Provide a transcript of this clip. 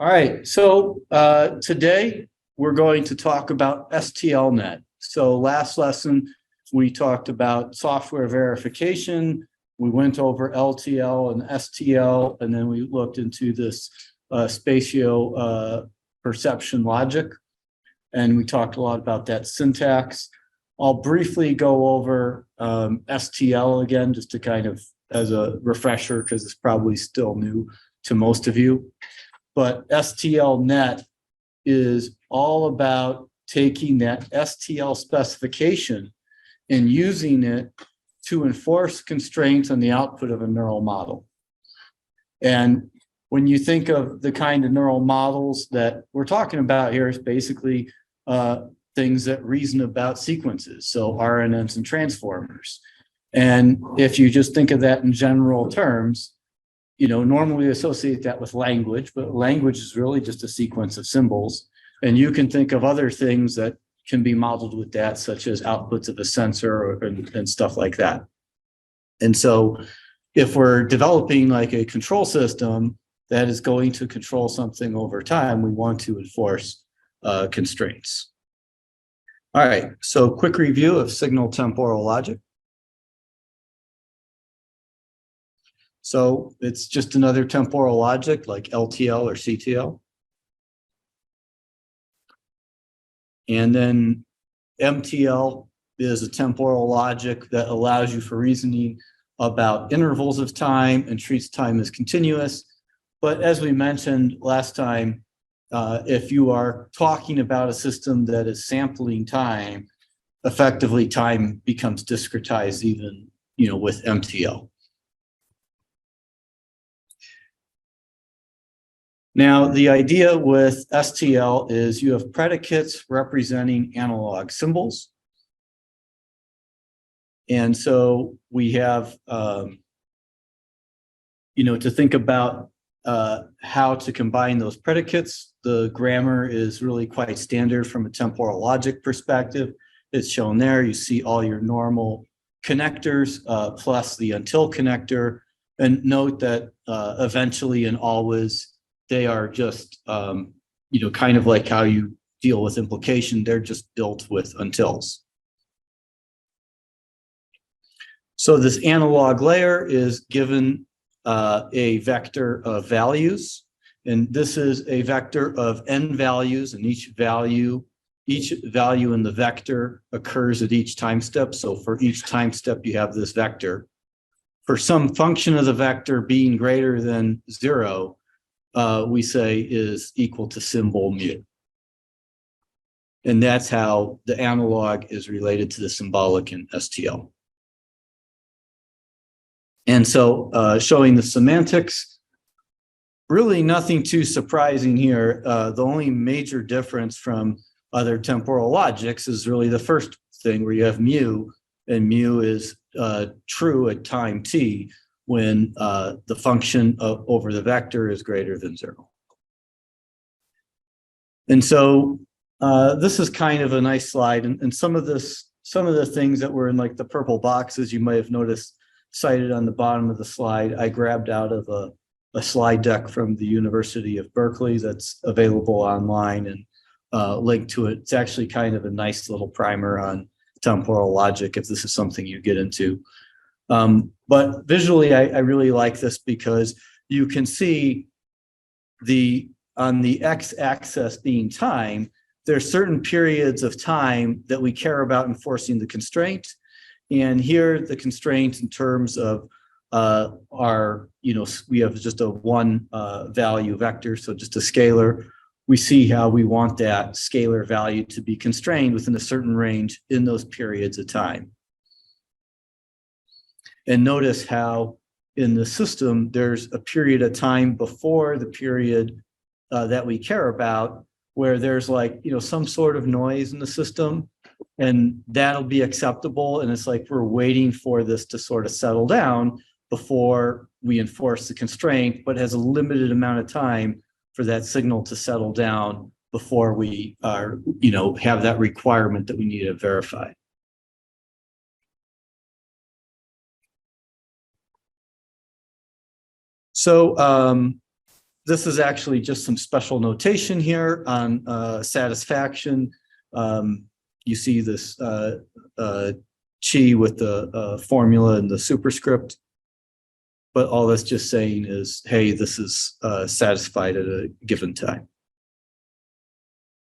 All right, so today we're going to talk about STLnet. So last lesson, we talked about software verification. We went over LTL and STL, and then we looked into this spatio perception logic. And we talked a lot about that syntax. I'll briefly go over STL again, just to kind of as a refresher, because it's probably still new to most of you. But STLnet is all about taking that STL specification and using it to enforce constraints on the output of a neural model. And when you think of the kind of neural models that we're talking about here, it's basically things that reason about sequences, so RNNs and transformers. And if you just think of that in general terms, you know, normally we associate that with language, but language is really just a sequence of symbols. And you can think of other things that can be modeled with that, such as outputs of a sensor and stuff like that. And so if we're developing like a control system that is going to control something over time, we want to enforce constraints. All right, so quick review of signal temporal logic. So it's just another temporal logic like LTL or CTL. And then MTL is a temporal logic that allows you for reasoning about intervals of time and treats time as continuous. But as we mentioned last time, if you are talking about a system that is sampling time, effectively time becomes discretized even, you know, with MTL. Now, the idea with STL is you have predicates representing analog symbols. And so we have, you know, to think about how to combine those predicates. The grammar is really quite standard from a temporal logic perspective. It's shown there. You see all your normal connectors plus the until connector. And note that eventually and always, they are just, you know, kind of like how you deal with implication. They're just built with untils. So this analog layer is given a vector of values. And this is a vector of n values, and each value in the vector occurs at each time step. So for each time step, you have this vector. For some function of the vector being greater than 0, we say is equal to symbol mu. And that's how the analog is related to the symbolic in STL. And so showing the semantics, really nothing too surprising here. The only major difference from other temporal logics is really the first thing where you have mu, and mu is true at time t, when the function over the vector is greater than 0. And so this is kind of a nice slide. And some of the things that were in like the purple boxes you might have noticed cited on the bottom of the slide, I grabbed out of a slide deck from the University of Berkeley that's available online and linked to it. It's actually kind of a nice little primer on temporal logic if this is something you get into. But visually, I really like this because you can see on the x-axis being time, there are certain periods of time that we care about enforcing the constraint. And here, the constraint in terms of our, you know, we have just a one value vector, so just a scalar. We see how we want that scalar value to be constrained within a certain range in those periods of time. And notice how in the system, there's a period of time before the period that we care about, where there's like, you know, some sort of noise in the system, and that'll be acceptable. And it's like we're waiting for this to sort of settle down before we enforce the constraint, but has a limited amount of time for that signal to settle down before we are, you know, have that requirement that we need to verify. So this is actually just some special notation here on satisfaction. You see this chi with the formula and the superscript. But all that's just saying is, hey, this is satisfied at a given time.